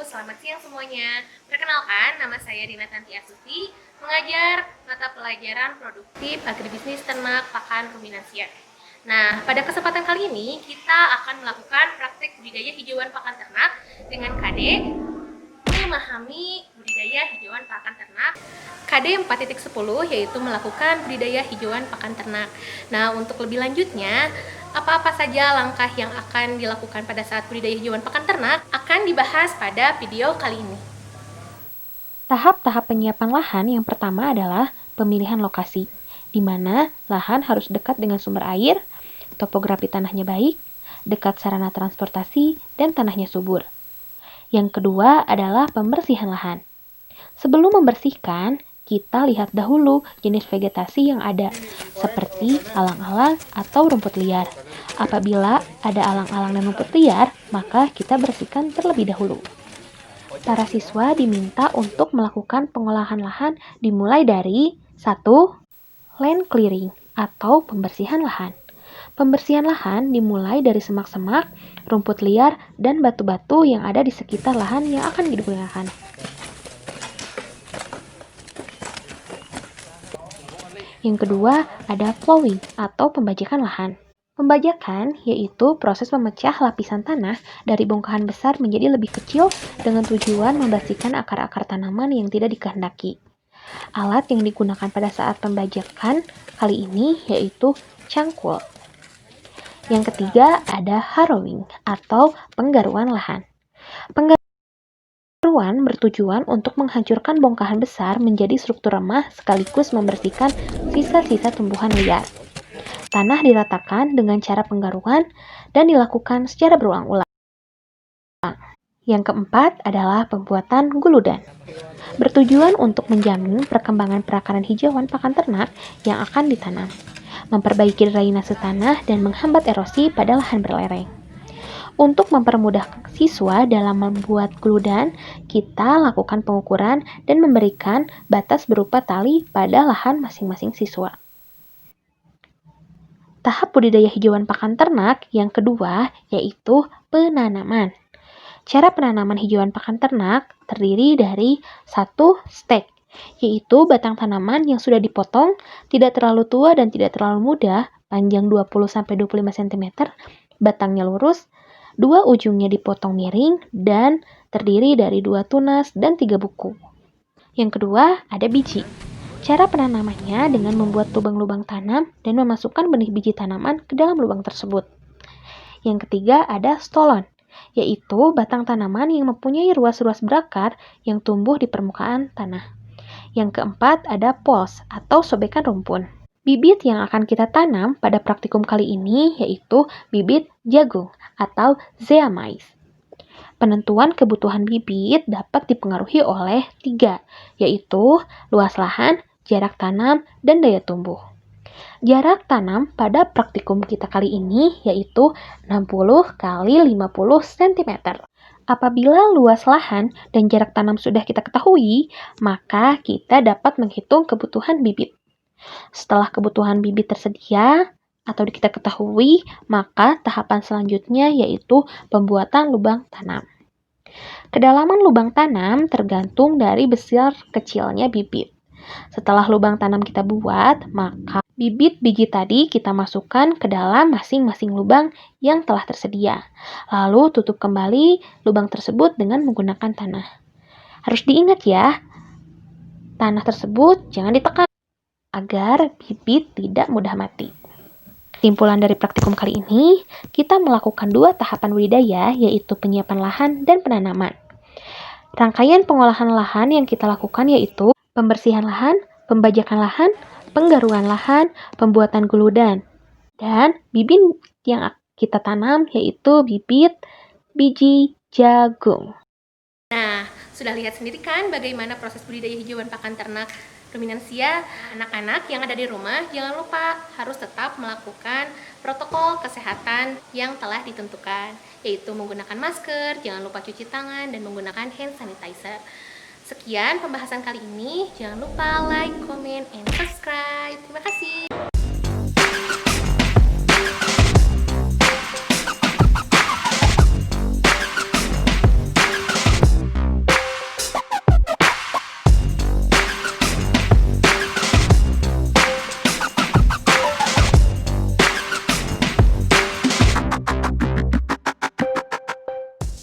selamat siang semuanya. Perkenalkan, nama saya Dina Tanti Astuti, mengajar mata pelajaran produktif agribisnis ternak pakan ruminansia. Nah, pada kesempatan kali ini kita akan melakukan praktik budidaya hijauan pakan ternak dengan KD memahami budidaya hijauan pakan ternak. KD 4.10 yaitu melakukan budidaya hijauan pakan ternak. Nah, untuk lebih lanjutnya, apa-apa saja langkah yang akan dilakukan pada saat budidaya hijauan pakan ternak akan dibahas pada video kali ini. Tahap-tahap penyiapan lahan yang pertama adalah pemilihan lokasi, di mana lahan harus dekat dengan sumber air, topografi tanahnya baik, dekat sarana transportasi, dan tanahnya subur. Yang kedua adalah pembersihan lahan. Sebelum membersihkan, kita lihat dahulu jenis vegetasi yang ada, seperti alang-alang atau rumput liar. Apabila ada alang-alang dan rumput liar, maka kita bersihkan terlebih dahulu. Para siswa diminta untuk melakukan pengolahan lahan dimulai dari 1. Land clearing atau pembersihan lahan. Pembersihan lahan dimulai dari semak-semak, rumput liar, dan batu-batu yang ada di sekitar lahan yang akan digunakan. Yang kedua, ada plowing atau pembajakan lahan. Pembajakan yaitu proses memecah lapisan tanah dari bongkahan besar menjadi lebih kecil dengan tujuan membersihkan akar-akar tanaman yang tidak dikehendaki. Alat yang digunakan pada saat pembajakan kali ini yaitu cangkul. Yang ketiga, ada harrowing atau penggaruan lahan. Penggaruan bertujuan untuk menghancurkan bongkahan besar menjadi struktur remah sekaligus membersihkan sisa-sisa tumbuhan liar. Tanah diratakan dengan cara penggaruan dan dilakukan secara berulang-ulang. Yang keempat adalah pembuatan guludan. Bertujuan untuk menjamin perkembangan perakaran hijauan pakan ternak yang akan ditanam, memperbaiki drainase tanah dan menghambat erosi pada lahan berlereng. Untuk mempermudah siswa dalam membuat guludan, kita lakukan pengukuran dan memberikan batas berupa tali pada lahan masing-masing siswa. Tahap budidaya hijauan pakan ternak yang kedua yaitu penanaman. Cara penanaman hijauan pakan ternak terdiri dari 1. Stek, yaitu batang tanaman yang sudah dipotong, tidak terlalu tua dan tidak terlalu muda, panjang 20-25 cm, batangnya lurus, 2 ujungnya dipotong miring, dan terdiri dari 2 tunas dan 3 buku. Yang kedua, ada biji. Cara penanamannya dengan membuat lubang-lubang tanam dan memasukkan benih biji tanaman ke dalam lubang tersebut. Yang ketiga, ada stolon, yaitu batang tanaman yang mempunyai ruas-ruas berakar yang tumbuh di permukaan tanah. Yang keempat, ada poles atau sobekan rumpun. Bibit yang akan kita tanam pada praktikum kali ini yaitu bibit jagung atau zeamais. Penentuan kebutuhan bibit dapat dipengaruhi oleh 3, yaitu luas lahan, jarak tanam, dan daya tumbuh. Jarak tanam pada praktikum kita kali ini yaitu 60 kali 50 cm. Apabila luas lahan dan jarak tanam sudah kita ketahui, maka kita dapat menghitung kebutuhan bibit. Setelah kebutuhan bibit tersedia atau kita ketahui, maka tahapan selanjutnya yaitu pembuatan lubang tanam. Kedalaman lubang tanam tergantung dari besar kecilnya bibit. Setelah lubang tanam kita buat, maka bibit biji tadi kita masukkan ke dalam masing-masing lubang yang telah tersedia. Lalu tutup kembali lubang tersebut dengan menggunakan tanah. Harus diingat ya, tanah tersebut jangan ditekan agar bibit tidak mudah mati. Kesimpulan dari praktikum kali ini, kita melakukan 2 tahapan budidaya, yaitu penyiapan lahan dan penanaman. Rangkaian pengolahan lahan yang kita lakukan yaitu pembersihan lahan, pembajakan lahan, penggaruan lahan, pembuatan guludan, dan bibit yang kita tanam yaitu bibit biji jagung. Nah, sudah lihat sendiri kan bagaimana proses budidaya hijauan pakan ternak ruminansia. Anak-anak yang ada di rumah jangan lupa harus tetap melakukan protokol kesehatan yang telah ditentukan, yaitu menggunakan masker, jangan lupa cuci tangan, dan menggunakan hand sanitizer. Sekian pembahasan kali ini, jangan lupa like, comment, and subscribe. Terima kasih.